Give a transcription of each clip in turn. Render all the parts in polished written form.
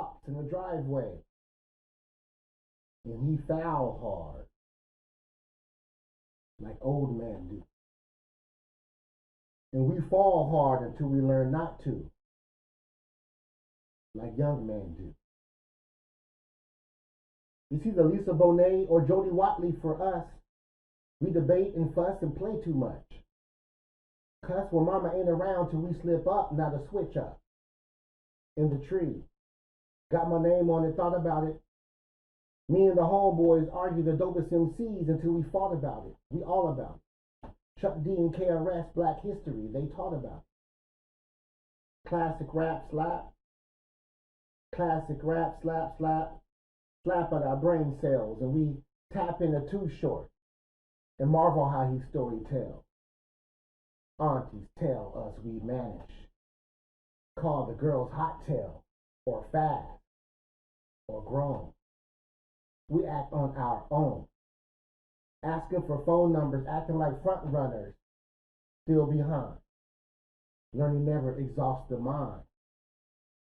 stops in the driveway, and he foul hard, like old men do. And we fall hard until we learn not to, like young men do. It's either Lisa Bonet or Jody Watley for us. We debate and fuss and play too much. Cuss when mama ain't around till we slip up, not a switch up. In the tree. Got my name on it, thought about it. Me and the homeboys argued the dopest MCs until we fought about it. We all about it. Chuck D and KRS, Black History, they taught about it. Classic rap slap. Classic rap slap slap. Slap at our brain cells and we tap into Too Short and marvel how he story tells. Aunties tell us we manage. Call the girls hot tail or fast or grown. We act on our own. Asking for phone numbers, acting like front runners, still behind. Learning never exhausts the mind,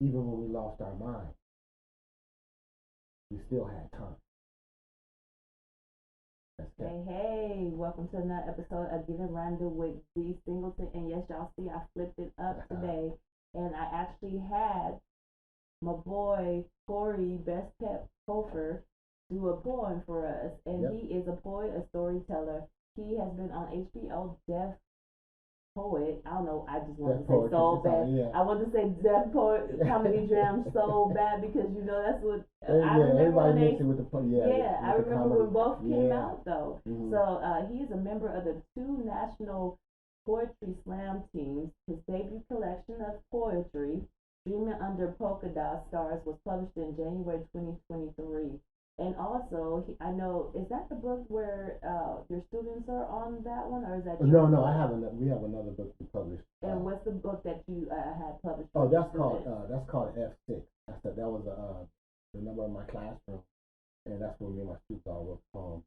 even when we lost our mind. We still had time. Hey, welcome to another episode of Getting Random with D. Singleton. And yes, y'all see, I flipped it up today. And I actually had my boy, Cory Besskepp Cofer, do a poem for us. And he is a poet, a storyteller. He has been on HBO Def Poet. I don't know, I just wanted to say so bad. I want to say Def Poet Comedy Jam so bad because you know that's what I remember when they with the I remember when both came out though. Mm-hmm. So he is a member of the 2 national poetry slam teams. His debut collection of poetry, Dreaming Under Polka-Dot Stars, was published in January 2023. And also, I know, is that the book where your students are on that one, or is that? No, I have another. We have another book to publish. And what's the book that you had published? Oh, that's called F6. That was the number of my classroom, and that's where me and my students all wrote poems.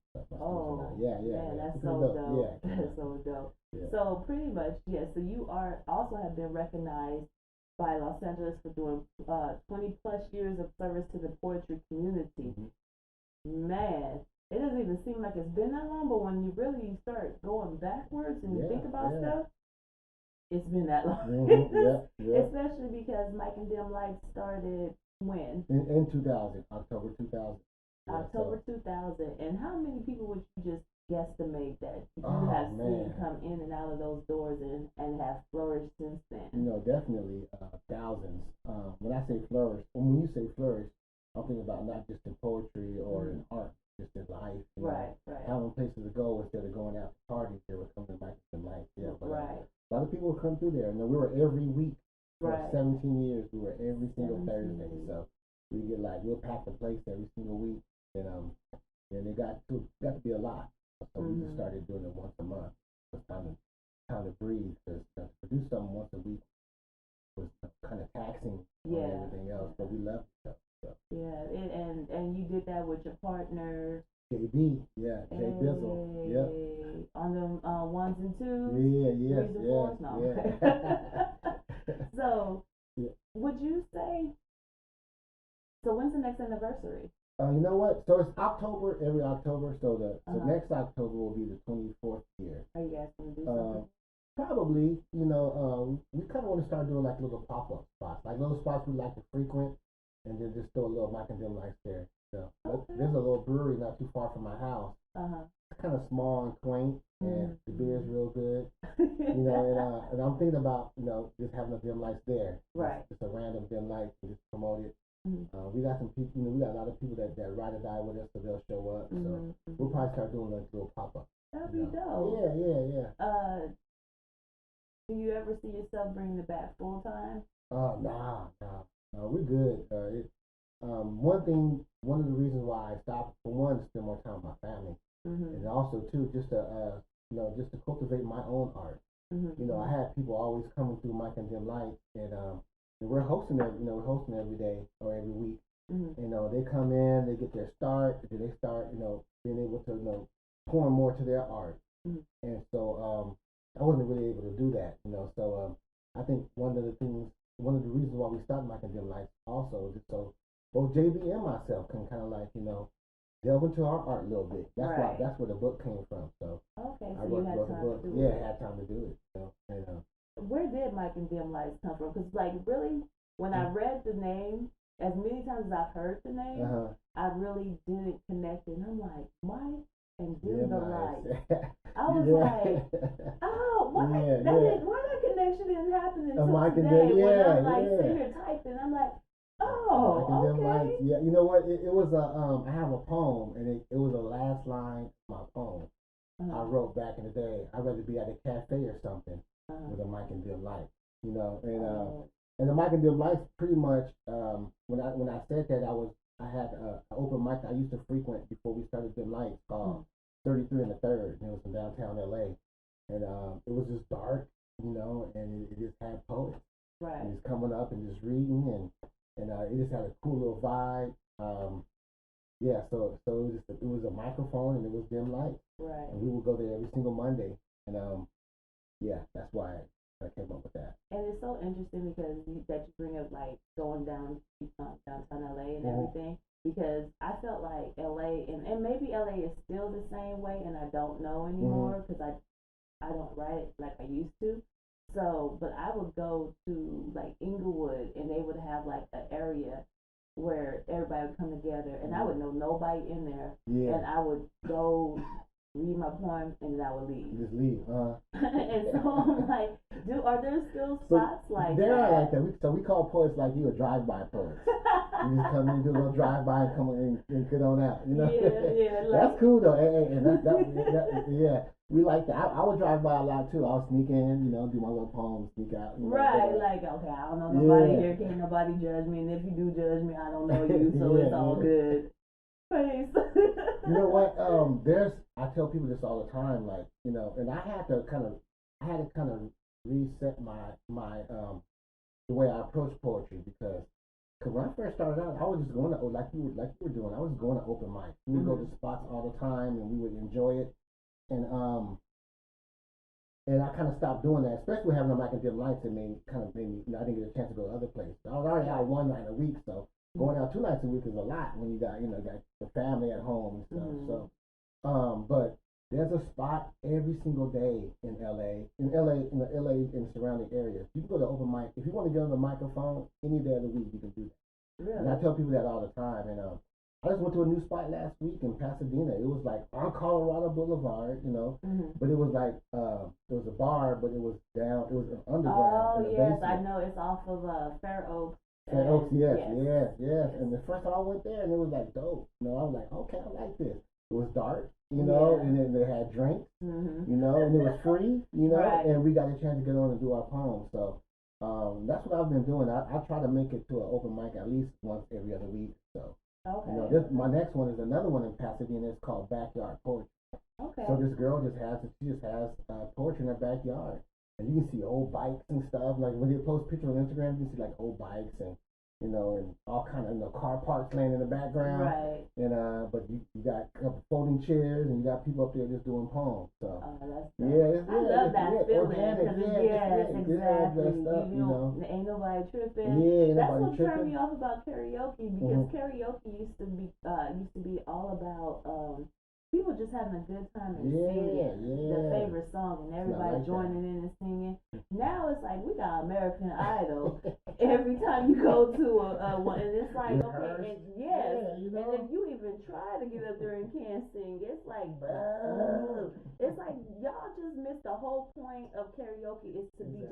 Yeah. That's so dope. Yeah, that's so dope. Yeah. So pretty much, So you also have been recognized by Los Angeles for doing 20 plus years of service to the poetry community. Mm-hmm. Man, it doesn't even seem like it's been that long, but when you really start going backwards and you think about stuff, it's been that long. Mm-hmm. Especially because Mike and Dim Lights started when? In 2000, October 2000. October 2000. And how many people would you just guesstimate that you have seen come in and out of those doors and have flourished since then? You know, definitely thousands. When I say flourish, when you say flourish, I'm thinking about not just in poetry or in art, just in life. Right. Having places to go instead of going out to parties, they would come to Mike and Life. Yeah, but a lot of people would come through there. And we were every week for 17 years. We were every single Thursday. So we'll pack the place every single week. And it got to be a lot. So we just started doing it once a month. It was time to breathe, because to produce something once a week was kind of taxing on everything else. But we loved it. So. Yeah, and you did that with your partner. JB, Jay Bizzle. Yep. On them ones and twos. Threes and fours? No. So, would you say? So when's the next anniversary? You know what? So it's October, every October. So next October will be the 24th year. Are you guys going to do something? Probably. You know, we kind of want to start doing like little pop-up spots, like little spots we like to frequent, and then just throw a little Mike and Dim Lights there. So there's a little brewery not too far from my house. It's kind of small and quaint, and the beer's real good. You know, and I'm thinking about just having a Dim Lights there. Right. Just a random Dim Lights and just promote it. We got some people, we got a lot of people that ride or die with us, so they'll show up. So we'll probably start doing like little pop-up. That'd be dope. Yeah. Do you ever see yourself bringing it back full time? Nah, we're good. One of the reasons why I stopped, for one, to spend more time with my family, and also too, just to cultivate my own art. You know, I had people always coming through Mike and Dim Light, and we're hosting every day or every week. You know, they come in, they get their start, then they start, being able to, pour more to their art. And so, I wasn't really able to do that, so, I think one of the reasons why we stopped Mike and Dim Lights also, just so both JB and myself can kind of like, delve into our art a little bit. That's where the book came from. So okay, so I wrote, you had wrote time the book. to do Yeah, it. I had time to do it. Where did Mike and Dim Lights come from? Because like really, when I read the name, as many times as I've heard the name, I really didn't connect it. And I'm like, Mike and Dim the Lights. I was like, oh, why that connection didn't happen until today when I'm like sitting here typing. I'm like, oh, okay. Lights. Yeah, you know what? It was I have a poem, and it was a last line of my poem. I wrote back in the day. I'd rather be at a cafe or something with a Mike and Dim Lights, and the Mike and Dim Lights pretty much. When I said that, I had an open mic I used to frequent before we started Dim Lights called 33 and the Third, and it was in downtown LA, and it was just dark, and it just had poets, right? And just coming up and just reading, and it just had a cool little vibe. Yeah, so it was a microphone and it was dim light, right? And we would go there every single Monday, and yeah, that's why I came up with that. And it's so interesting because you bring up like going downtown LA and everything, because I felt like LA and maybe LA is still the same way, and I don't know anymore because I don't write like I used to. So, but I would go to like Inglewood, and they would have like an area where everybody would come together, and I would know nobody in there, and I would go read my poem, and then I would leave. Just leave, And so I'm like, are there still spots like there that? There are like that. So we call poets like you a drive-by poet. You just come in, do a little drive-by, and come in and get on out. Yeah. That's cool though, and that yeah. We like that. I would drive by a lot too. I'll sneak in, do my little poem, sneak out. Right, like, okay, I don't know nobody here, can't nobody judge me, and if you do judge me, I don't know you, so it's all good. Thanks. You know what? I tell people this all the time, like, and I had to kind of reset my the way I approach poetry because when I first started out, I was just going to like you were doing. I was going to open mics. We would go to spots all the time, and we would enjoy it. And I kind of stopped doing that, especially having a Mike and Dim Lights. It made me, I didn't get a chance to go to other places. I was already out one night a week, so going out 2 nights a week is a lot when you got, got the family at home and stuff. So, but there's a spot every single day in LA, in the LA and surrounding areas. You can go to open mic if you want to get on the microphone any day of the week. You can do that. Really? And I tell people that all the time. And I just went to a new spot last week in Pasadena. It was like on Colorado Boulevard, but it was like it was a bar, but it was underground. Oh yes, I know. It's off of Fair Oaks. Fair Oaks, yes. And the first time I went there, and it was like dope. I was like, okay, I like this. It was dark, and then they had drinks, and it was free, right. And we got a chance to get on and do our poems. So that's what I've been doing. I try to make it to an open mic at least once every other week. So. Okay. My next one is another one in Pasadena. It's called Backyard Poetry. Okay. So this girl just has poetry in her backyard, and you can see old bikes and stuff. Like when they post pictures on Instagram, you can see like old bikes and and all kind of car parks laying in the background. Right. And but you got a couple folding chairs, and you got people up there just doing poems. So that's I love that feeling because exactly. Ain't nobody tripping. That's what turned me off about karaoke because karaoke used to be all about people just having a good time and singing their favorite song and everybody joining in and singing. Now it's like we got American Idol every time you go to a one, and it's like okay, and and if you even try to get up there and can't sing, it's like it's like y'all just missed the whole point of karaoke is to be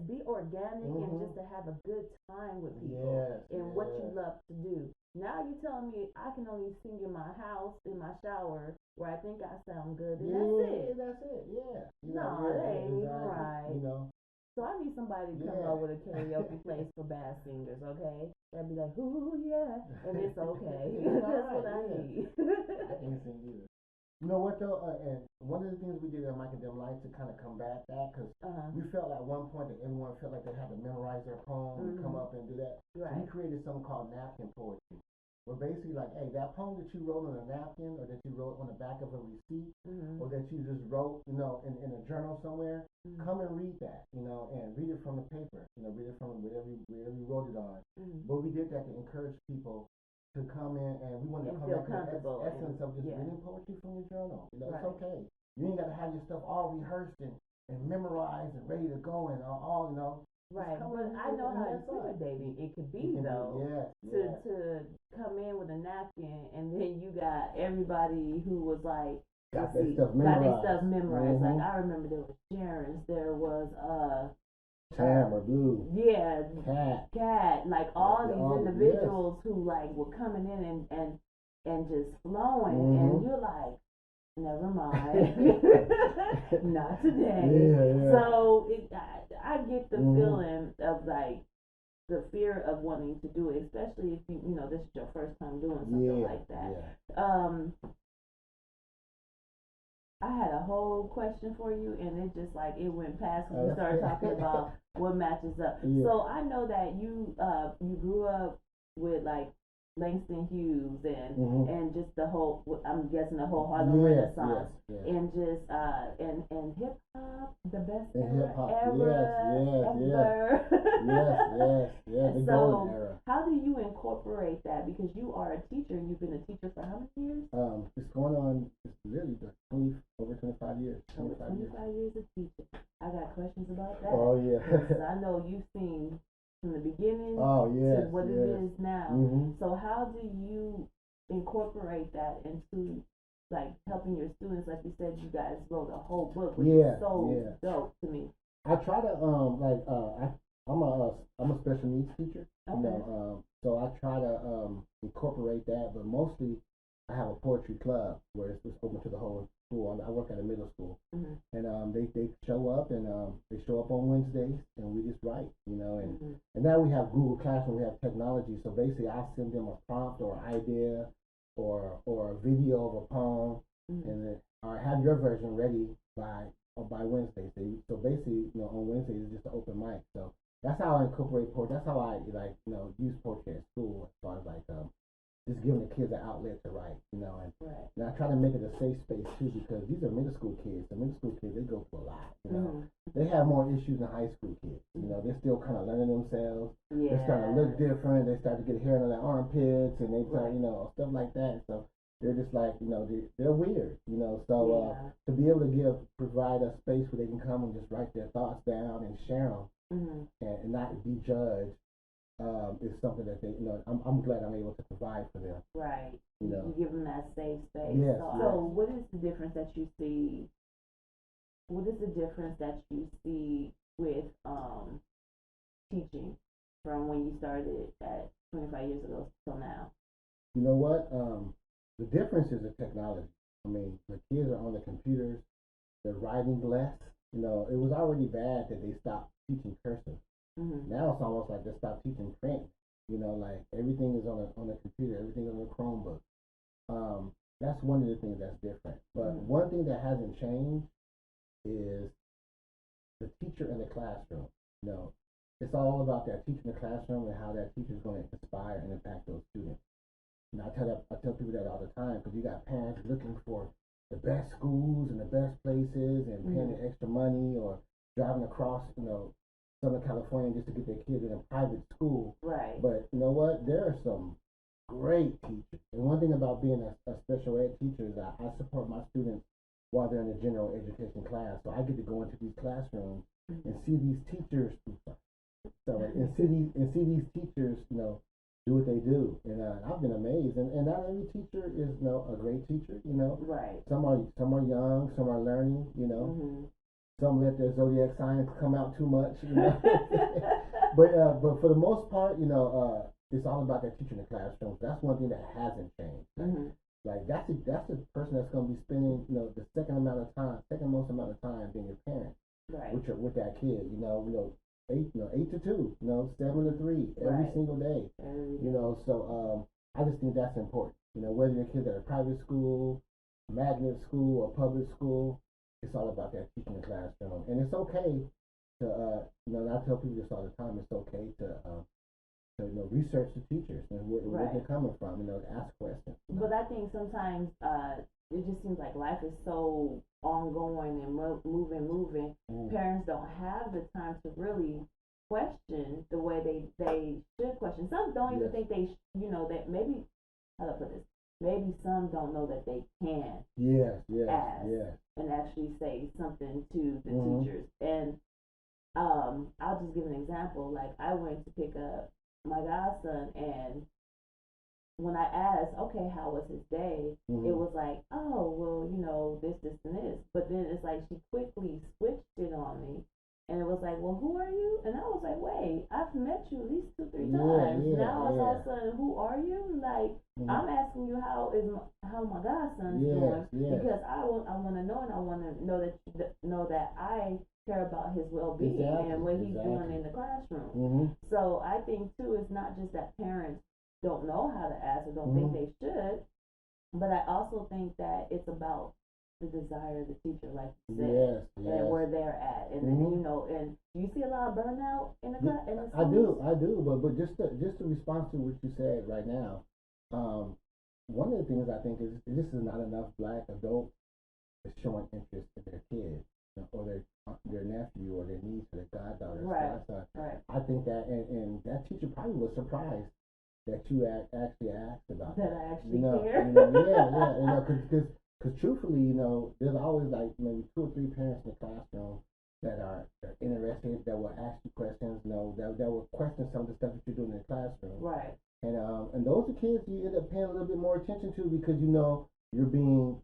be organic and just to have a good time with people and what you love to do. Now you're telling me I can only sing in my house, in my shower, where I think I sound good, and that's it. No, that ain't even right. So I need somebody to come up with a karaoke place for bad singers, okay? I'd be like, ooh, yeah, and it's okay. That's what I need. I can't sing either. You know what though? And one of the things we did at Mike and Dim Lights to kind of combat that, because we felt at one point that everyone felt like they had to memorize their poem and come up and do that. Right. So we created something called napkin poetry. Where basically like, hey, that poem that you wrote on a napkin or that you wrote on the back of a receipt or that you just wrote, in a journal somewhere, come and read that, you know, and read it from the paper, you know, read it from wherever you wrote it on. But we did that to encourage people to come in, and we wanted to come back to the essence of just reading poetry from your journal. You know, it's okay. You ain't got to have your stuff all rehearsed and memorized and ready to go and all, you know. Right, but I know how intimidating it could be, though, to come in with a napkin and then you got everybody who was like, got their stuff memorized. Like, I remember there was Sharon's, there was Tam or Blue, Cat, like all these individuals who like were coming in and just flowing, and you're like, never mind, not today. So I get the feeling of like the fear of wanting to do it, especially if you know this is your first time doing something like that. I had a whole question for you, and it just like it went past when we started talking about what matches up. So I know that you grew up with like Langston, Hughes, and just the whole, I'm guessing the whole Harlem Renaissance, and just and hip hop, the best era ever. The golden era. How do you incorporate that? Because you are a teacher, and you've been a teacher for how many years? It's going on. It's literally over 25 years. 25 years of teaching. I got questions about that. Oh yeah. I know you've seen from the beginning to what it is now. So how do you incorporate that into like helping your students? Like you said, you guys wrote a whole book, which is so dope to me. I try to I'm a special needs teacher. Okay. You know, so I try to incorporate that, but mostly I have a poetry club where it's open to the whole school. I work at a middle school, and they show up and they show up on Wednesdays, and we just write, you know, and now we have Google Classroom, we have technology, so basically I send them a prompt or idea or a video of a poem, and then or have your version ready by Wednesday. So basically, you know, on Wednesdays it's just an open mic. So that's how I incorporate poetry. That's how I like, you know, use poetry at school as far as like just giving the kids an outlet to write, you know, and I try to make it a safe space too, because these are middle school kids. The middle school kids, they go through a lot, you know. They have more issues than high school kids, you know. They're still kind of learning themselves. They're starting to look different. They start to get hair on their armpits, and they start, you know, stuff like that. So they're just like, you know, they're weird, you know. So to be able to provide a space where they can come and just write their thoughts down and share them, and not be judged. Is something that they, you know, I'm glad I'm able to provide for them. Right. You know, you give them that safe space. Yes. So what is the difference that you see? What is the difference that you see with teaching from when you started at 25 years ago till now? You know what? The difference is the technology. I mean, the kids are on the computers. They're writing less. You know, it was already bad that they stopped teaching cursive. Now it's almost like they stopped teaching print. You know, like everything is on a computer, everything is on a Chromebook. That's one of the things that's different. But one thing that hasn't changed is the teacher in the classroom. You know, it's all about that teacher in the classroom and how that teacher is going to inspire and impact those students. And I tell people that all the time, because you got parents looking for the best schools and the best places and paying the extra money or driving across, you know, Southern California just to get their kids in a private school. Right. But you know what? There are some great teachers. And one thing about being a special ed teacher is I support my students while they're in the general education class. So I get to go into these classrooms and see these teachers. And see these teachers, you know, do what they do. And I've been amazed. And not every teacher is, you know, a great teacher, you know. Right. Some are young, some are learning, you know. Some let their zodiac signs come out too much, you know. but for the most part, you know, it's all about that teacher in the classroom. That's one thing that hasn't changed. Like that's the person that's going to be spending, you know, the second most amount of time being your parent, with that kid. You know, 8 to 2, you know, 7 to 3 every single day. You know, so I just think that's important. You know, whether your kid's at a private school, magnet school, or public school. It's all about that teaching in the classroom, and it's okay to, you know. And I tell people this all the time. It's okay to to research the teachers and where they're coming from, ask questions. But I think sometimes it just seems like life is so ongoing and moving. Parents don't have the time to really question the way they should question. Some don't even think they, that maybe, how do I put this? Maybe some don't know that they can ask and actually say something to the teachers. And I'll just give an example. Like, I went to pick up my godson, and when I asked, okay, how was his day? It was like, oh, well, this, and this. But then it's like she quickly switched it on me. And it was like, well, who are you? And I was like, wait, I've met you at least 2-3 times. Now it's all of a sudden, who are you? Like, I'm asking you how my godson's doing, because I want to know, and I want to know that I care about his well-being and what he's doing in the classroom. So I think too, it's not just that parents don't know how to ask or don't think they should, but I also think that it's about the desire of the teacher, like you said, and where they're at, and then and you see a lot of burnout in the class. I do, but just to respond to what you said right now, one of the things I think is this is not enough Black adults showing interest in their kids or their nephew or their niece or their goddaughter, godson. I think that, and that teacher probably was surprised that you actually asked about that. I actually care. Because truthfully, there's always like maybe 2 or 3 parents in the classroom that are interested, that will ask you questions, that will question some of the stuff that you're doing in the classroom. Right. And those are kids you end up paying a little bit more attention to, because you're being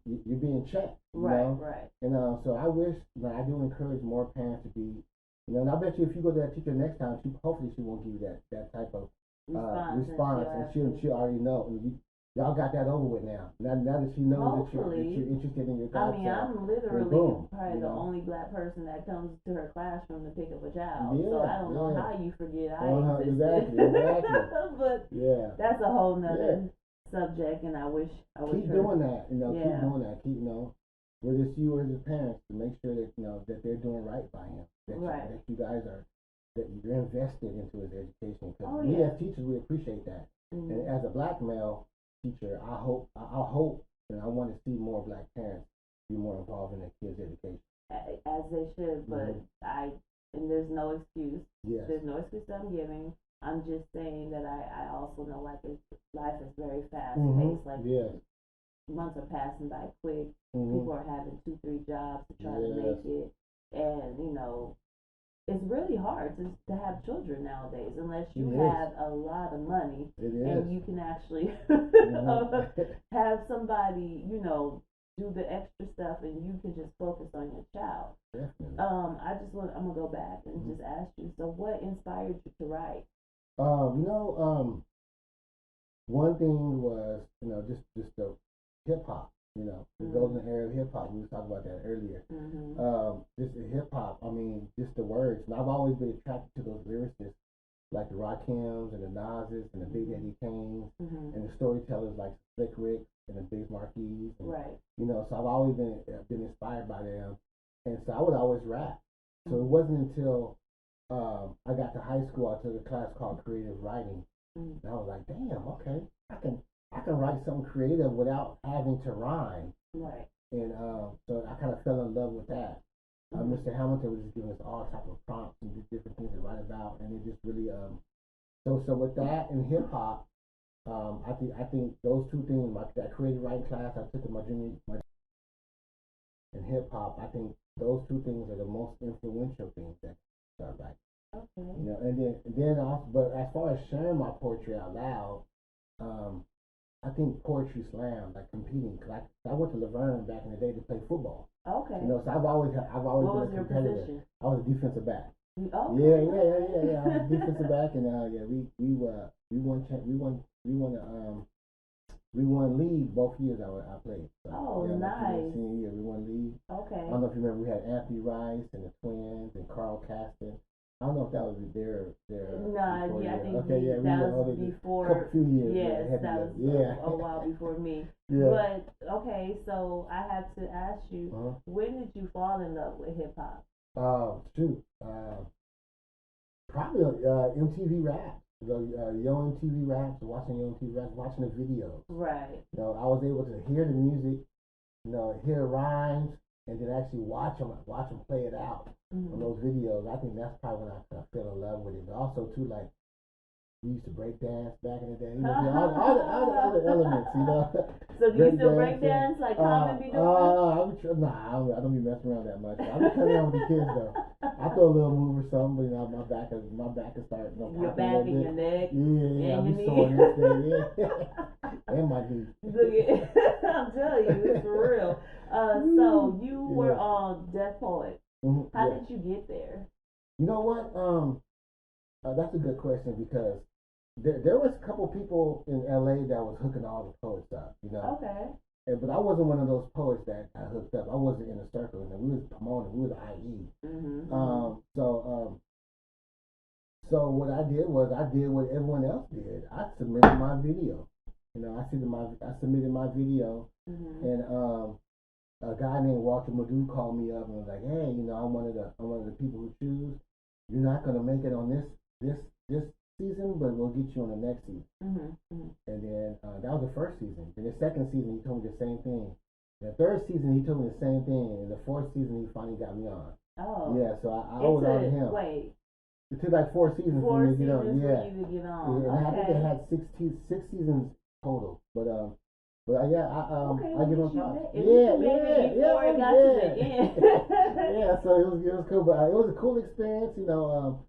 checked. Right. And so I wish, I do encourage more parents to be, and I bet you if you go to that teacher next time, hopefully she won't give you that type of response, and she already know. And y'all got that over with now. Now that she knows that you're interested in your godson. I mean, I'm literally probably the only Black person that comes to her classroom to pick up a child. So I don't know how you forget I existed. Exactly. But that's a whole nother subject, and I wish I would keep doing that. Keep doing that. Keep whether it's you or his parents, to make sure that that they're doing right by him. That you guys are, that you're invested into his education. Because we as teachers, we appreciate that. And as a Black male teacher, I hope, and I want to see more Black parents be more involved in their kids' education. As they should, but and there's no excuse. Yes. There's no excuse that I'm giving. I'm just saying that I also know, like, life is very fast paced. Like, months are passing by quick. People are having 2-3 jobs to try to make it, and it's really hard to have children nowadays, unless you have a lot of money and you can actually have somebody, do the extra stuff, and you can just focus on your child. Definitely. I'm gonna go back and just ask you. So, what inspired you to write? One thing was, just the hip hop. The golden era of hip hop. We were talking about that earlier. Just the hip hop. I mean, just the words. And I've always been attracted to those lyricists, like the Rakims and the Nas's and the Big Daddy Kanes and the storytellers like Slick Rick and the Big Marquis. So I've always been inspired by them, and so I would always rap. So it wasn't until I got to high school, I took a class called creative writing, and I was like, damn, okay, I can write something creative without having to rhyme. Right. And so I kind of fell in love with that. Mr. Hamilton was just giving us all type of prompts and different things to write about, and it just really so with that and hip hop, I think those two things, that creative writing class I took in my junior, and hip hop, I think those two things are the most influential things that start writing. Okay. And then also, but as far as sharing my poetry out loud, I think poetry slam, like competing, cause I went to Laverne back in the day to play football. Okay. So I've always what been a was competitor. your position? I was a defensive back. Okay. Yeah. I was a defensive back, and we won league both years I played. So, nice. Senior year, we won league. Okay. I don't know if you remember, we had Anthony Rice and the Twins and Carl Caston. I don't know if that was their. I think that was before. A few years. Yes, that was a while before me. But okay, so I have to ask you, when did you fall in love with hip hop? Probably MTV Rap. Young TV raps, watching Young TV raps, watching the videos. Right. You know, I was able to hear the music, you know, hear rhymes, and then actually watch them play it out on those videos. I think that's probably when I kind of fell in love with it. But also too, like, we used to break dance back in the day. You know, all the other elements, you know. So do you still break dance like Common be doing? I don't be messing around that much. I be playing around with the kids though. I throw a little move or something, but you know, my back is starting. You know, your back and your neck. Yeah, I be sore this day, yeah. And my knee. I'm telling you, it's for real. So you were on Def Poet. How did you get there? You know what? That's a good question because there was a couple people in LA that was hooking all the poets up, you know. Okay. But I wasn't one of those poets that I hooked up. I wasn't in the circle. You know, we was promoting. We was IE. So what I did was I did what everyone else did. I submitted my video. You know, I submitted my video, and a guy named Walter Madu called me up and was like, "Hey, you know, I'm one of the people who choose. You're not gonna make it on this season, but we'll get you on the next season." And then that was the first season. In the second season, he told me the same thing. The third season, he told me the same thing. And the fourth season, he finally got me on. Oh. Yeah, so I owed on to him. Wait. It took like 4 seasons for me to get on. Yeah. For you to get on. Yeah, and I think they had six seasons total. But yeah, I give him props. Yeah. Yeah, so it was cool, but it was a cool experience, you know.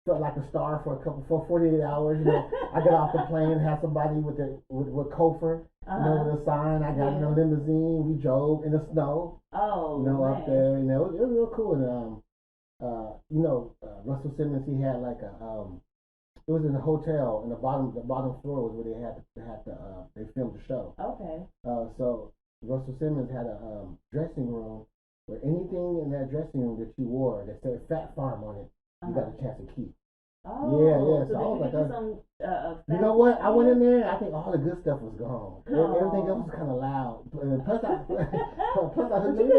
Felt like a star for 48 hours. You know, I got off the plane, had somebody with Cofer, you know, with a sign. I got in a limousine. We drove in the snow. Oh, you know, man. Up there. You know, it was real cool. And you know, Russell Simmons, he had like it was in a hotel, and the bottom floor was where they filmed the show. Okay. So Russell Simmons had a dressing room where anything in that dressing room that you wore that said Fat Farm on it, you got a chance to keep. Oh, yeah. So I was like, you know what? I went in there. I think all the good stuff was gone. Everything else was kind of loud. Plus I hooked you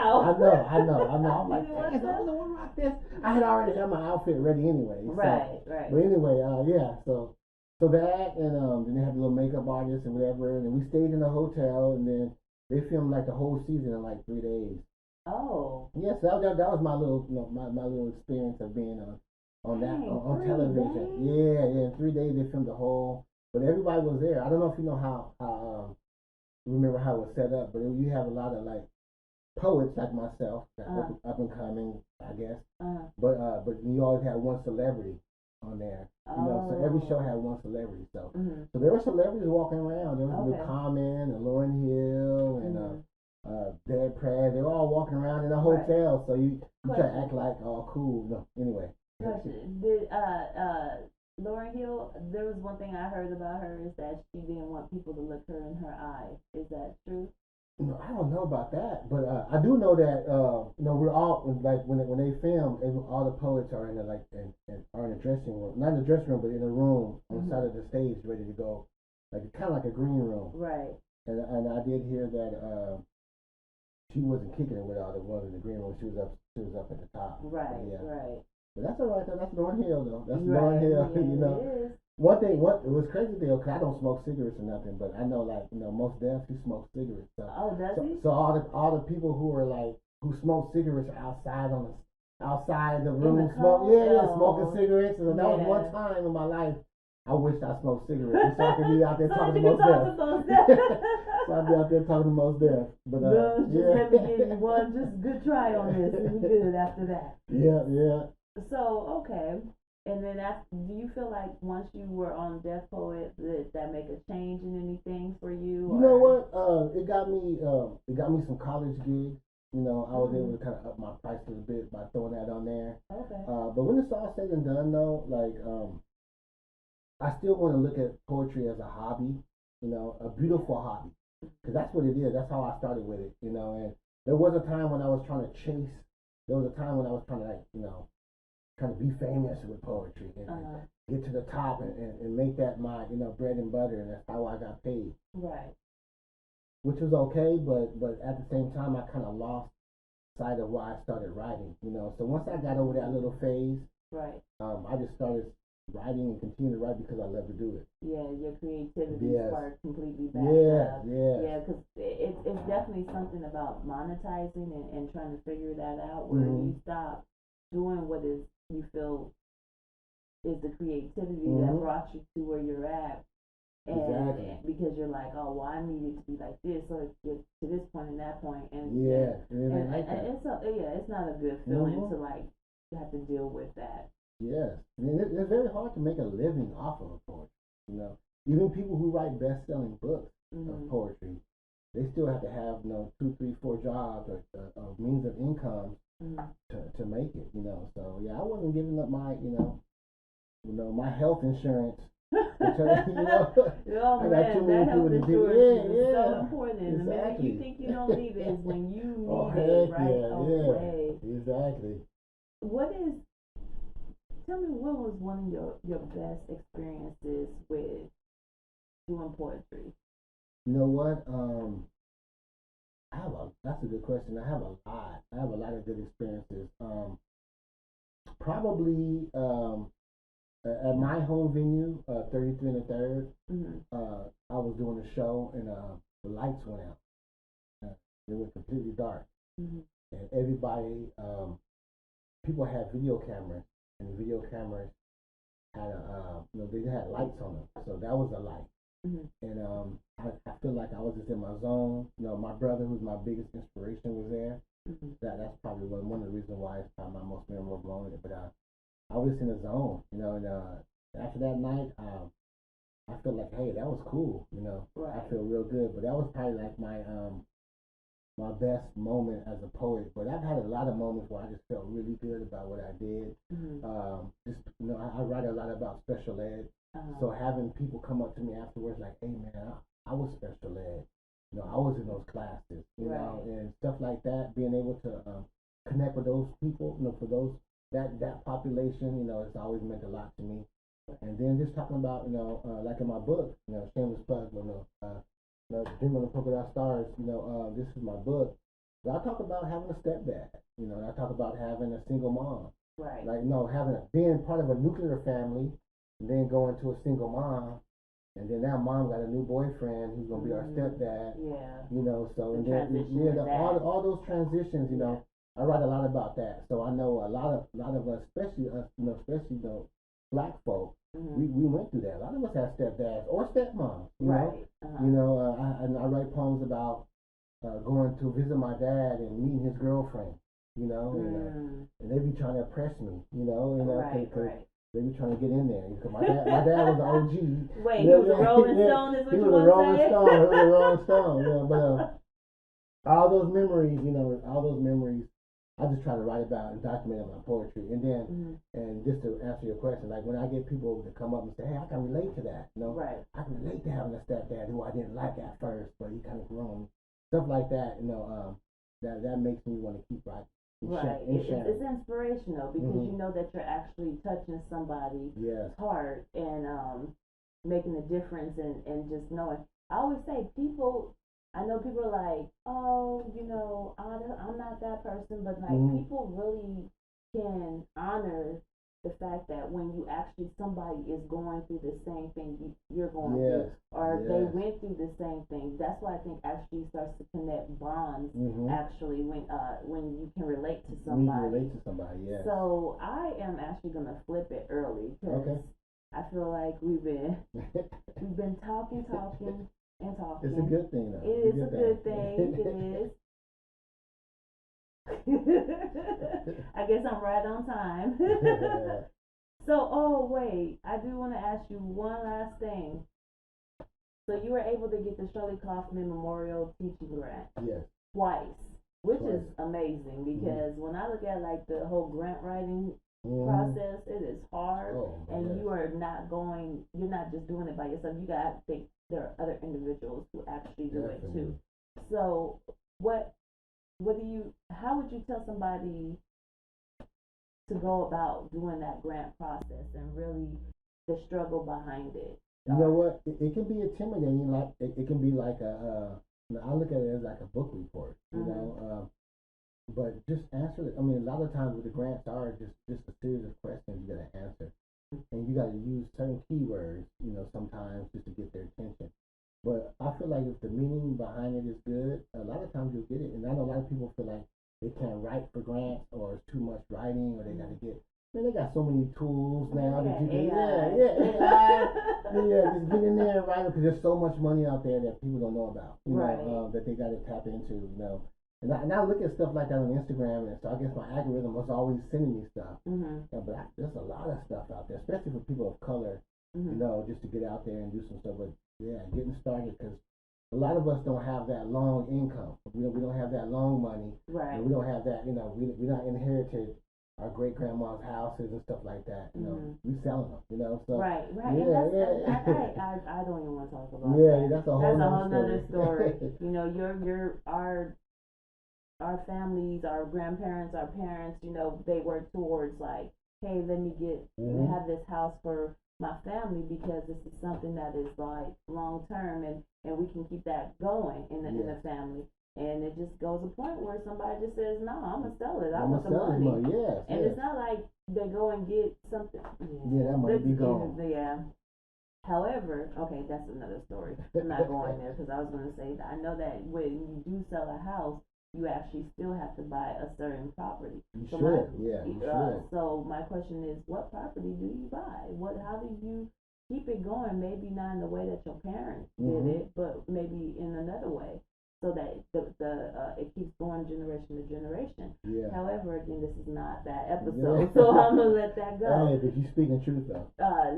out. I know. I'm like, I don't want to rock this. I had already had my outfit ready anyway. Right. But anyway, yeah. So that, and then they had a little makeup artist and whatever, and we stayed in a hotel, and then they filmed like the whole season in like 3 days. Oh. Yes, that was my little, you know, my little experience of being on television. Yeah. In 3 days they filmed the whole, but everybody was there. I don't know if you know how remember how it was set up, but you have a lot of like poets like myself, that up and coming, I guess. But you always had one celebrity on there. You know, so every show had one celebrity. So there were celebrities walking around. There was Common and Lauryn Hill and Dead Prez. They were all walking around in a hotel, so you try to act like all cool. No, anyway. Did Lauryn Hill? There was one thing I heard about her is that she didn't want people to look her in her eye. Is that true? No, I don't know about that, but I do know that you know, we're all like when they film, all the poets are in the are in the dressing room, not in the dressing room, but in a room on the side of the stage, ready to go, like kind of like a green room. Right. And I did hear that she wasn't kicking it with all the ones in the green room. She was up at the top. Right. Yeah. Right. But that's all right though. That's Lauryn Hill though. That's Lauryn Hill. Yeah, you know. One thing, it was crazy though, because I don't smoke cigarettes or nothing, but I know, like, you know, most Devs, he smokes cigarettes. So, does he? So all the people who smoke cigarettes are outside the room, smoking cigarettes. And that was one time in my life I wished I smoked cigarettes, so I could be out there talking to most Devs. So I'd be out there talking to most Devs. But let me give you one good try on this, and we good after that. Yeah. So and then do you feel like once you were on Def Poet that make a change in anything for you? You know what? It got me some college gigs. You know, I was able to kind of up my price a little bit by throwing that on there. Okay. But when it's all said and done, though, like I still want to look at poetry as a hobby. You know, a beautiful hobby, because that's what it is. That's how I started with it. You know, and there was a time when I was trying to chase. There was a time when I was trying to trying to be famous with poetry and get to the top and make that my, you know, bread and butter, and that's how I got paid. Right. Which was okay, but at the same time I kind of lost sight of why I started writing, you know. So once I got over that little phase, Right. I just started writing and continue to write because I love to do it. Yeah, your creativity spark completely back up. Yeah, because it's definitely something about monetizing and trying to figure that out where you stop doing what is you feel is the creativity that brought you to where you're at. And because you're like, oh, well, I need it to be like this, so it gets to this point and that point, and it's not a good feeling to like have to deal with that. Yes, I mean it's very hard to make a living off of poetry. You know, even people who write best-selling books of poetry, they still have to have 2, 3, 4 jobs or means of income to make it. You know, so yeah, I wasn't giving up my my health insurance. Oh man, that health insurance is so important. Exactly. The minute you think you don't need it is when you need it right away. Exactly. Tell me, what was one of your best experiences with doing poetry? You know what? That's a good question. I have a lot of good experiences. Probably at my home venue, 33 and a third, I was doing a show and the lights went out. It was completely dark. And everybody, people had video cameras, and the video cameras had they had lights on them. So that was a light. And I feel like I was just in my zone. My brother, who's my biggest inspiration, was there. That's probably one of the reasons why it's probably my most memorable moment. But I was in the zone, and after that night, I felt like, hey, that was cool, Right. I feel real good. But that was probably like my best moment as a poet. But I've had a lot of moments where I just felt really good about what I did. I write a lot about special ed, so having people come up to me afterwards like, hey man, I was special ed, I was in those classes, and stuff like that. Being able to connect with those people, for those. That population, it's always meant a lot to me. And then just talking about, like in my book, shameless plug, Under Polka-Dot Stars, this is my book. But I talk about having a stepdad, and I talk about having a single mom. Right. Like, being part of a nuclear family, and then going to a single mom, and then now mom got a new boyfriend who's gonna be our stepdad. Yeah. So and then all those transitions, I write a lot about that, so I know a lot of us, especially us, especially black folk. We went through that. A lot of us have stepdads or stepmoms. Right. I write poems about going to visit my dad and meeting his girlfriend. And they be trying to oppress me. Right. They be trying to get in there. Because my dad was an OG. Wait, he was a Rolling Stone, is what you want to say? He was a Rolling Stone. But all those memories. I just try to write about and document my poetry, and then and just to answer your question, like when I get people to come up and say, "Hey, I can relate to that," right? I can relate to having a stepdad who I didn't like at first, but he kind of grew on me. Stuff like that, that makes me want to keep writing. Right, it's inspirational because you know that you're actually touching somebody's heart and making a difference, and just knowing. I always say I know people are like, oh, I'm not that person, but like people really can honor the fact that when you actually, somebody is going through the same thing you're going through, or they went through the same thing. That's why I think actually starts to connect bonds, actually, when you can relate to somebody. So I am actually going to flip it early because I feel like we've been talking. And talking. It's a good thing, though. It is a good thing. It is. I guess I'm right on time. So, wait, I do want to ask you one last thing. So you were able to get the Shirley Kaufman Memorial Teaching Grant. Yes. Twice, which is amazing because when I look at like the whole grant writing process, it is hard, and you're not just doing it by yourself. You got to think there are other individuals who actually do it too. So how would you tell somebody to go about doing that grant process and really the struggle behind it? You know what? It can be intimidating. Like it can be like I look at it as like a book report. But just answer it. I mean, a lot of times with the grants are just a series of questions you certain keywords, sometimes just to get their attention. But I feel like if the meaning behind it is good, a lot of times you'll get it. And I know a lot of people feel like they can't write for grants, or it's too much writing, or they got to get. Man, they got so many tools now that you can, AI, just get in there and write it, because there's so much money out there that people don't know about, that they got to tap into, And I look at stuff like that on Instagram, and so I guess my algorithm was always sending me stuff. But there's a lot of stuff out there, especially for people of color, just to get out there and do some stuff. But yeah, getting started, because a lot of us don't have that long income. We don't have that long money. Right. And we don't have that. We're not inherited our great grandma's houses and stuff like that. We selling them. So right. Yeah. I don't even want to talk about that. That's a whole nother story. Our families, our grandparents, our parents, they work towards like, hey, let me have this house for my family, because this is something that is like long term, and we can keep that going in the family. And it just goes a point where somebody just says, no, I'm going to sell it. I want the money. And it's not like they go and get something. Yeah, that might be gone. Yeah. However, okay, that's another story. I'm not going there, because I was going to say that I know that when you do sell a house, you actually still have to buy a certain property. You should. So my question is, what property do you buy? How do you keep it going? Maybe not in the way that your parents did it, but maybe in another way, so that it keeps going generation to generation. Yeah. However, again, this is not that episode, so I'm gonna let that go. Hey, but you speaking truth though.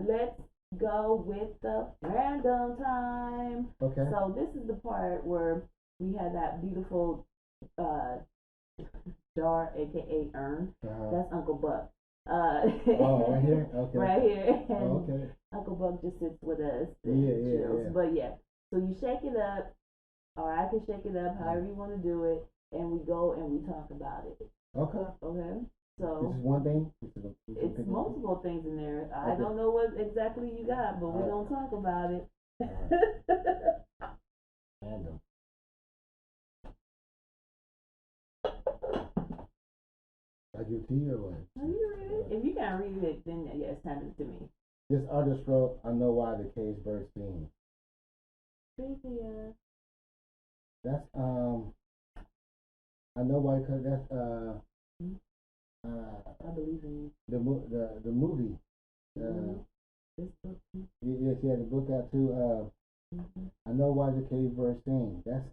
Let's go with the random time. Okay. So this is the part where we had that beautiful jar, aka urn. That's Uncle Buck. Right here? Okay. Right here. And okay. Uncle Buck just sits with us. Yeah. But yeah, so you shake it up, or I can shake it up, however you want to do it, and we go and we talk about it. Okay. So this is one thing? It's multiple things in there. I don't know what exactly you got, but we're going to talk about it. Random. I give it to you or what? No, you read it. If you can't read it, then yes, send it to me. This artist wrote, I know why the cage bird sings. Trivia. That's I know why, because that's I believe in you. The movie. This book. Yes, she had the book out too. I know why the cage bird sings. That's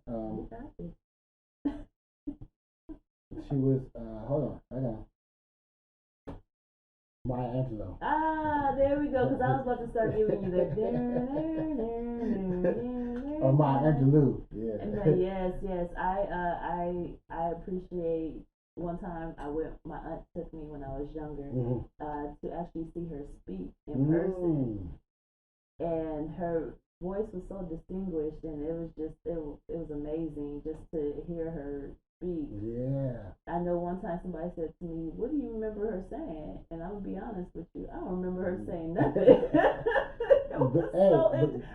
she was hold on. Maya Angelou. There we go. Because I was about to start giving you the. Oh, Maya Angelou. Yeah. Yes. I appreciate. One time my aunt took me when I was younger to actually see her speak in person, and her voice was so distinguished, and it was amazing just to hear her speak. Yeah. I know one time somebody said to me, "What do you remember her saying?" And I'm gonna be honest with you, I don't remember her saying nothing.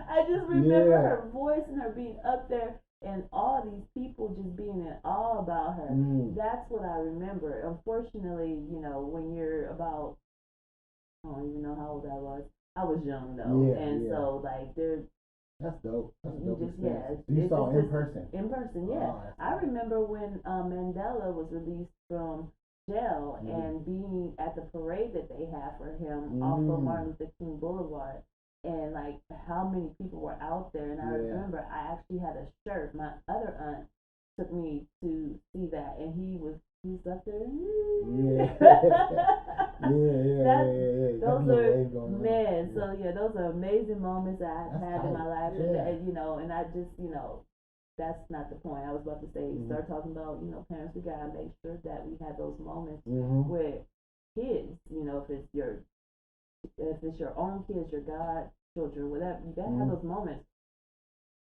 I just remember her voice and her being up there. And all these people just being in awe about her. That's what I remember. Unfortunately, when you're about, I don't even know how old I was. I was young though, so like that's dope. That's dope. You saw in person. In person, yeah. I remember when Mandela was released from jail and being at the parade that they had for him off of Martin Luther King Boulevard. And like how many people were out there, and I remember I actually had a shirt. My other aunt took me to see that, and he was up there. Those are man. So those are amazing moments that I've had in my life, and I just that's not the point. I was about to say start talking about parents. We gotta make sure that we have those moments with kids. If it's your own kids, your godchildren, whatever, you gotta have those moments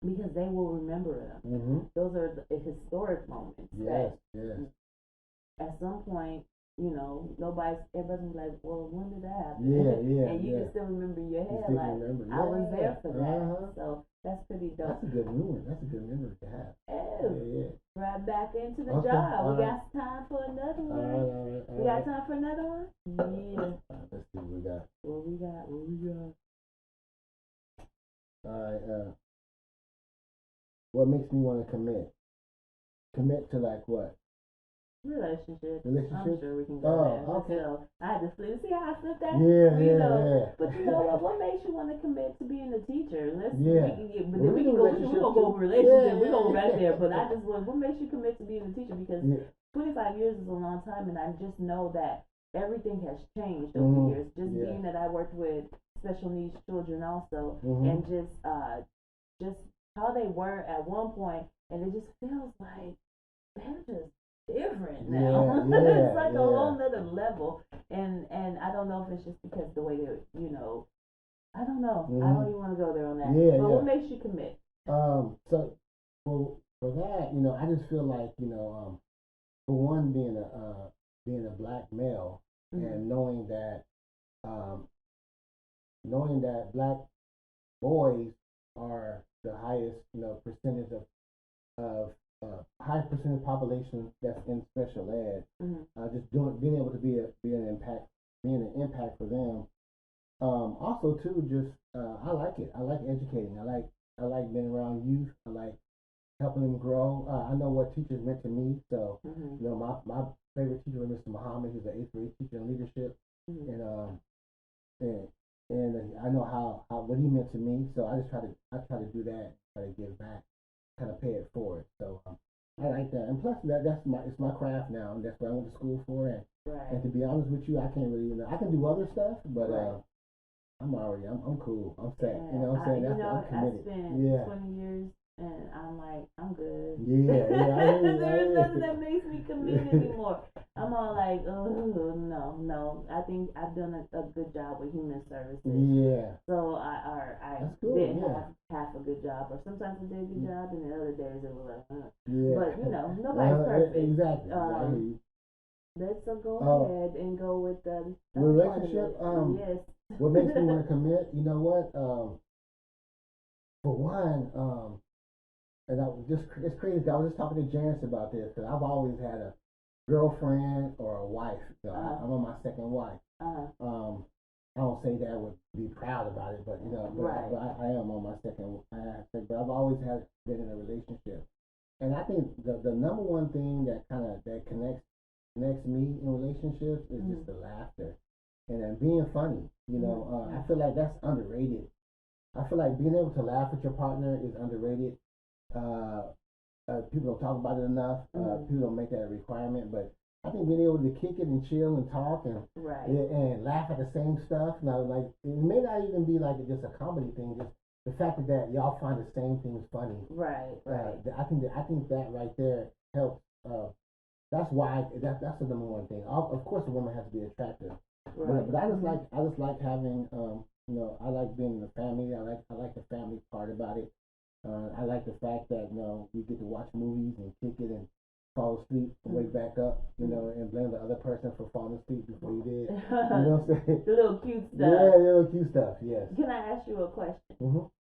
because they will remember them. Those are the historic moments. Yes. At some point, everybody's like, well, when did that happen? And you can still remember in your head, like, I was there for that. So that's pretty dope. That's a good memory. That's a good memory to have. Right back into the job. We got time for another one. All right. We got time for another one? Yeah. Let's see what we got. What we got? what makes me want to commit to like what? Relationship. Relationship? I'm sure we can go there. Okay. So I had to flip. See how I flipped that? Yeah. But you know what makes you want to commit to being a teacher? Yeah. We can go over relationships. We're going right there. But I just what makes you commit to being a teacher? Because 25 years is a long time, and I just know that everything has changed over the years. Just being that I worked with special needs children also, and just how they were at one point, and it just feels like they're just different now. It's like a whole nother level, and I don't know if it's just because the way they're, I don't know. I don't even want to go there on that. But what makes you commit? So for that, I just feel like, for one, being a black male, and knowing that black boys are the highest, percentage of high percentage population that's in special ed. Just being able to be an impact for them. Also too, just I like it. I like educating. I like being around youth. I like helping them grow. I know what teachers meant to me. So my favorite teacher was Mr. Muhammad. He's an 8th grade teacher in leadership, and I know how what he meant to me. So I try to do that. Try to give back. Kind of pay it forward. So I like that, and plus it's my craft now, and that's what I went to school for. And to be honest with you, I can't really, I can do other stuff, but I'm cool. I'm set. You know what I'm saying? I'm committed. I spent 20 years, and I'm like, I'm good. There's nothing that makes me commit anymore. I'm all like, oh no. I think I've done a good job with human services. Yeah. So I did half a good job, or sometimes I did a good job, and the other days it was like, But nobody's perfect. Exactly. Let's go ahead and go with the relationship. Yes. What makes me want to commit? You know what? For one, and it's crazy. I was just talking to Janice about this, because I've always had a girlfriend or a wife. So I'm on my second wife. I don't say that I would be proud about it, but I am on my second. But I've always been in a relationship, and I think the number one thing that connects me in relationships is just the laughter and then being funny. I feel like that's underrated. I feel like being able to laugh with your partner is underrated. People don't talk about it enough. People don't make that a requirement, but I think being able to kick it and chill and talk and laugh at the same stuff. Now, like, it may not even be like just a comedy thing. Just the fact that y'all find the same things funny. Right. I think that right there helps. That's why that's the number one thing. Of course, a woman has to be attractive. Right. But I just like having I like being in the family. I like the family part about it. I like the fact that we get to watch movies and kick it and fall asleep and wake back up, and blame the other person for falling asleep before you did. You know what I'm saying? The little cute stuff. Yeah, the little cute stuff. Yes. Can I ask you a question?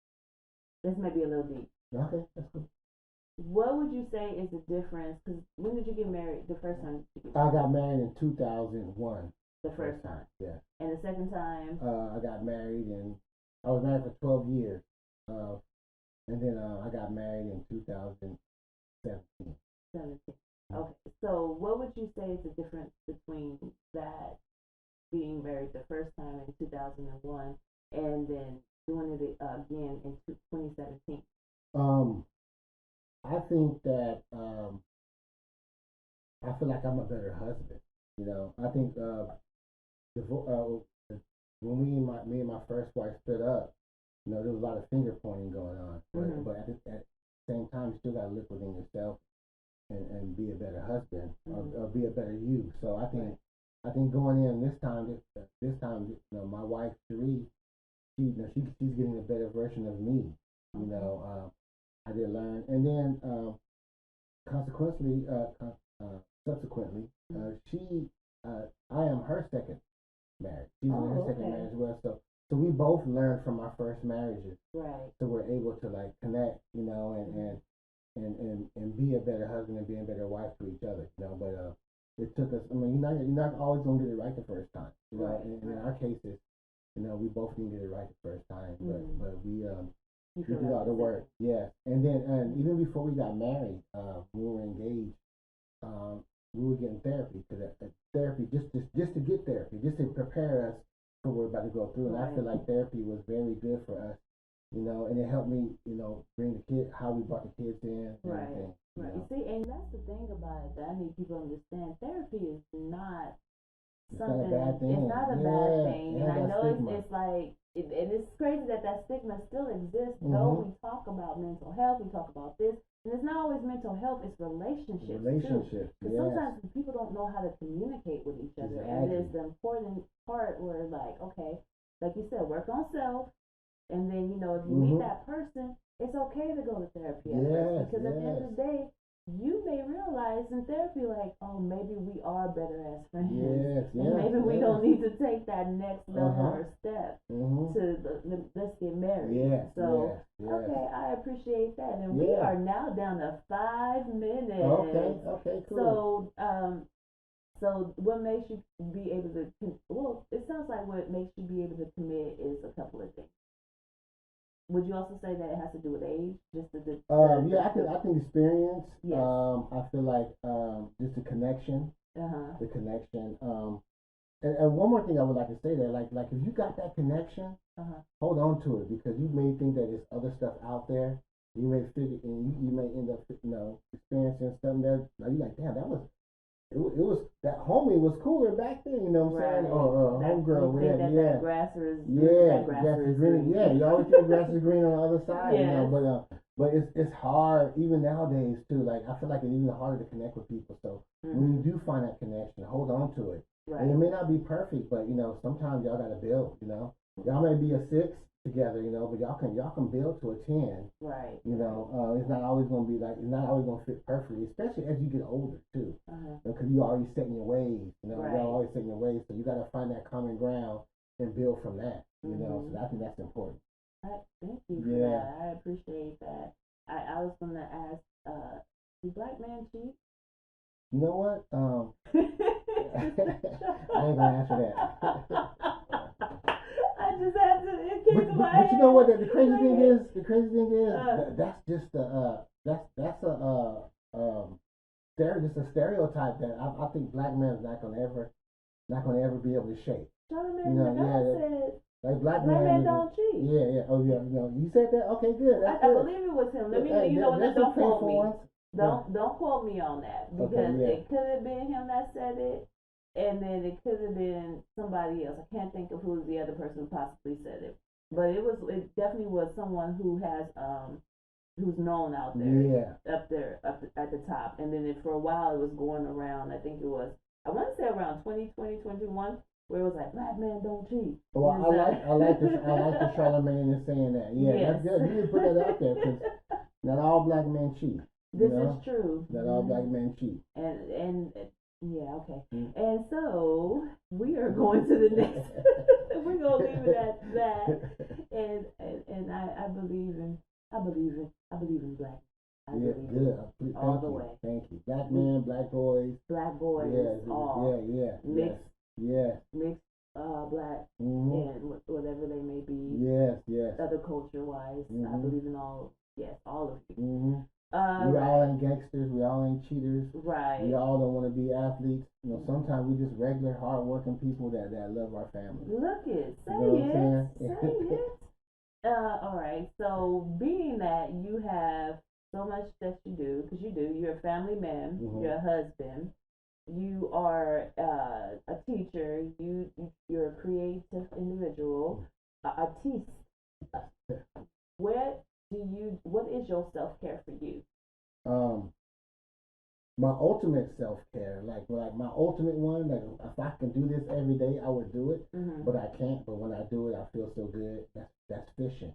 This may be a little deep. Okay, that's cool. What would you say is the difference? Because when did you get married? The first time? I got married in 2001. The first time? Yeah. And the second time? I got married, and I was married for 12 years. And then I got married in 2017. 17. Okay. So what would you say is the difference between that being married the first time in 2001 and then doing it again in 2017? I think that I feel like I'm a better husband. I think when me and my first wife split up, there was a lot of finger pointing going on. But at the same time, you still got to look within yourself and be a better husband or be a better you. So I think going in this time, my wife Shirley, she's getting a better version of me. I did learn, and then subsequently, I am her second marriage. She's in her second marriage as well. So we both learned from our first marriages. Right. So we're able to connect, and be a better husband and be a better wife to each other. But it took us. I mean, you're not always gonna get it right the first time. Right. In our cases, we both didn't get it right the first time, but we did all the work. Yeah. And then even therapy, just to prepare us for what we're about to go through. And I feel like therapy was very good for us, and it helped me, bring the kid, how we brought the kids in. Right. You see, and that's the thing about it that I need people to understand. Therapy is not something. It's not a bad thing. It's not a bad thing, and I know it's like, and it's crazy that stigma still exists. Though we talk about mental health, we talk about this, and it's not always mental health. It's relationships. Because sometimes people don't know how to communicate with each other, and there's the important part where, like, okay, like you said, work on self, and then if you meet that person, it's okay to go to therapy at first, because at the end of the day, you may realize in therapy, like, oh, maybe we are better as friends. And maybe we don't need to take that next level or step to let's get married. Okay, I appreciate that. And we are now down to 5 minutes. Okay, cool. So what makes you be able to, well, it sounds like what makes you be able to commit is a couple of things. Would you also say that it has to do with age? I think experience. Yes. I feel like just the connection. The connection. And one more thing I would like to say there, like if you got that connection, hold on to it, because you may think that there's other stuff out there. You may figure, and you may end up, experiencing something that you're like, damn, it was that homie was cooler back then, you know what I'm saying? Or homegirl, that grass is green. Yeah, you always think grass is green on the other side, but it's hard even nowadays too. Like, I feel like it's even harder to connect with people. So when you do find that connection, hold on to it. And it may not be perfect, but sometimes y'all gotta build. Y'all may be a 6 together, but y'all can build to a 10. Right. It's not always gonna be like, it's not always gonna fit perfectly, especially as you get older too. Because you already setting your ways. You're always setting your ways, so you gotta find that common ground and build from that. So I think that's important. Thank you for that. I appreciate that. I was gonna ask, do black men cheat? You know what? I ain't gonna answer that. I just had to. It came to my head. But you know what? The crazy thing is, that's just just a stereotype that I think black men is not gonna ever be able to shake. Said, like black men don't cheat. Yeah. Oh yeah. You said that. Okay, good. I believe it was him. Let me. Don't quote me. Don't quote me on that, because it could have been him that said it, and then it could have been somebody else. I can't think of who the other person who possibly said it, but it definitely was someone who has who's known out there, up at the top. And then for a while it was going around. I think it was, I want to say around 2020, 2021, where it was like, black men don't cheat. Well, I like the Charlemagne is saying that. That's good. You need to put that out there, because not all black men cheat. This is true. Not all black men cheat. And okay. And so we are going to the next. We're gonna leave it at that. And I believe in black. Good. All the way. Thank you. Black men, black boys. Black boys. All. Mixed. Mixed. Black and whatever they may be. Yes. Other culture wise, I believe in all. Yes, all of you. We all ain't gangsters. We all ain't cheaters. Right. We all don't want to be athletes. Sometimes we just regular, hard-working people that love our family. Look it. Say it. All right. So, being that you have so much that you do, because you're a family man, you're a husband, you are a teacher, you're a creative individual, artiste. What is your self-care for you? My ultimate self-care, like my ultimate one, like if I can do this every day, I would do it, but I can't. But when I do it, I feel so good. That's fishing.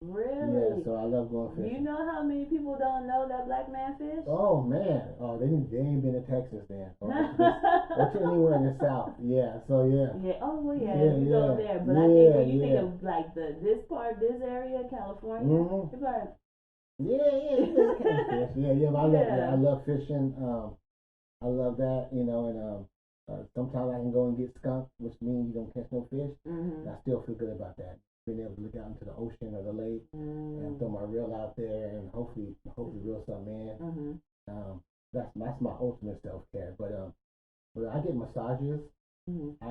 Really? Yeah, so I love going fishing. You know how many people don't know that black man fish? Oh man, they ain't been to Texas then, or to anywhere in the South. Yeah, so yeah. Yeah. Oh well, you go there, but I think when you think of like this area, California, it's like. I love fishing. I love that, and sometimes I can go and get skunked, which means you don't catch no fish. And I still feel good about that. Being able to look out into the ocean or the lake and throw my reel out there and hopefully reel something in. That's my ultimate self-care. But I get massages. I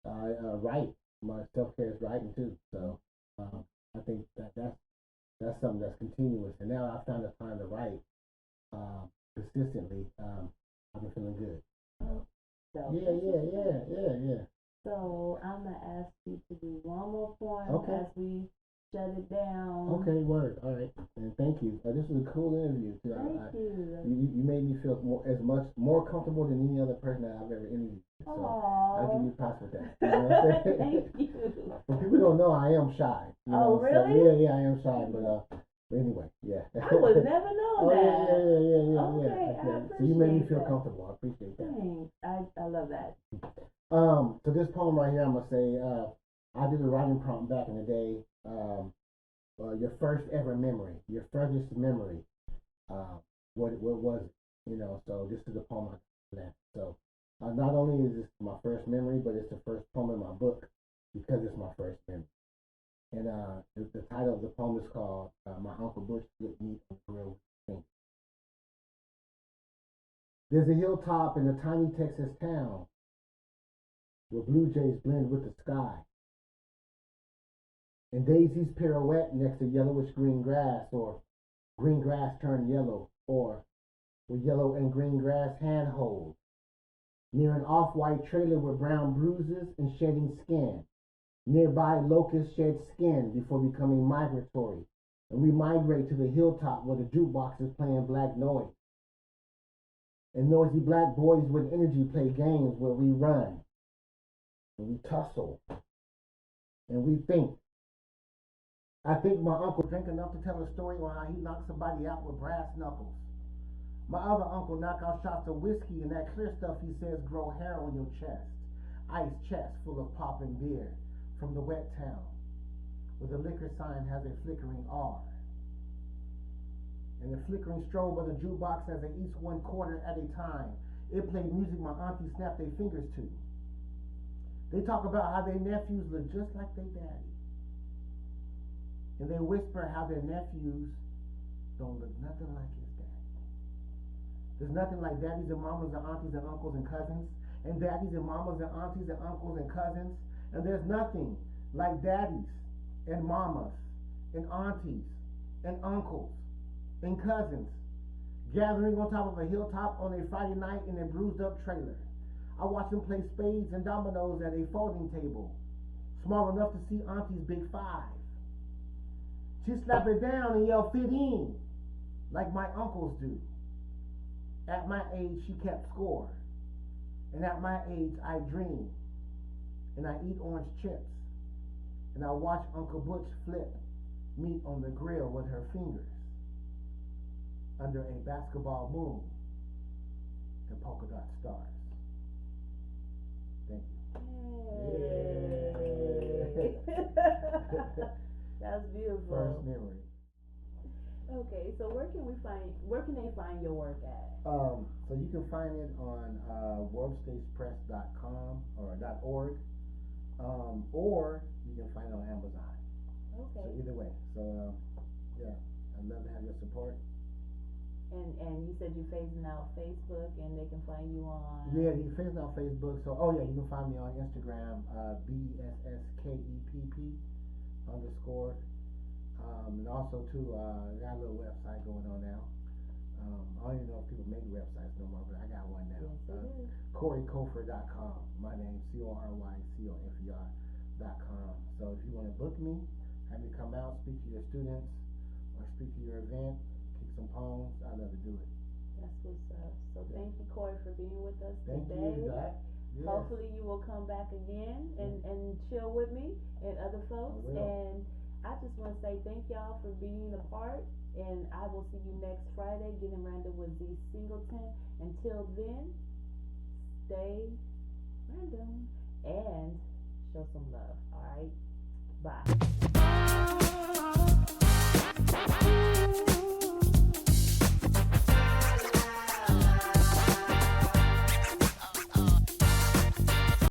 I write. My self-care is writing too. So I think that's something that's continuous. And now I found the time to write consistently. I've been feeling good. Yeah. So I'm gonna ask you to do one more poem as we shut it down. Okay, word. All right, and thank you. This was a cool interview too. Thank you. You made me feel more comfortable than any other person that I've ever interviewed. So I'll give you props with that. You know what I'm saying? Thank you. But people don't know I am shy. Really? So, yeah, I am shy. But anyway, yeah. I would never know that. Yeah. So you made me feel comfortable. I appreciate that. Thanks. I love that. So this poem right here, I'm gonna say, I did a writing prompt back in the day. Your first ever memory, your furthest memory. What was it? So this is the poem I got for that. So not only is this my first memory, but it's the first poem in my book because it's my first memory. And the title of the poem is called "My Uncle Butch Split Meat on the Grill with Fingers." There's a hilltop in a tiny Texas town where blue jays blend with the sky, and daisies pirouette next to yellowish green grass, or green grass turned yellow, or where yellow and green grass handhold, near an off-white trailer with brown bruises and shedding skin. Nearby, locusts shed skin before becoming migratory, and we migrate to the hilltop where the jukebox is playing black noise. And noisy black boys with energy play games where we run, and we tussle, and we think. I think my uncle drank enough to tell a story on how he knocked somebody out with brass knuckles. My other uncle knocked out shots of whiskey and that clear stuff he says grow hair on your chest. Ice chest full of popping beer from the wet town, where the liquor sign has a flickering R. And the flickering strobe of the jukebox as it eats one quarter at a time. It played music my auntie snapped their fingers to. They talk about how their nephews look just like their daddy. And they whisper how their nephews don't look nothing like his daddy. There's nothing like daddies and mamas and aunties and uncles and cousins, and daddies and mamas and aunties and uncles and cousins. And there's nothing like daddies and mamas and aunties and uncles and cousins gathering on top of a hilltop on a Friday night in a bruised up trailer. I watch them play spades and dominoes at a folding table, small enough to see auntie's big five. She slap it down and yell, "Fit in," like my uncles do. At my age, she kept score. And at my age, I dream. And I eat orange chips. And I watch Uncle Butch flip meat on the grill with her fingers under a basketball moon and polka-dot stars. Thank you. Hey. That's beautiful. First memory. Okay, so where can they find your work at? So you can find it on worldstagepress.com or .org, or you can find it on Amazon. Okay. So either way. So yeah, I'd love to have your support. And you said you're phasing out Facebook, and they can find you on. Yeah, you can phase out Facebook. So you can find me on Instagram, BSSKEPP _. And also too, I got a little website going on now. I don't even know if people make websites no more, but I got one now. Yes, CoryCofer.com. My name CoryCofer.com. So if you want to book me, have me come out, speak to your students, or speak to your event, kick some poems, I'd love to do it. That's what's up. So thank you, Cory, for being with us today. Thank you, Zach. Yes. Hopefully you will come back again and chill with me and other folks. And I just want to say thank y'all for being a part. And I will see you next Friday, Getting Random with Z Singleton. Until then, stay random and show some love. All right? Bye.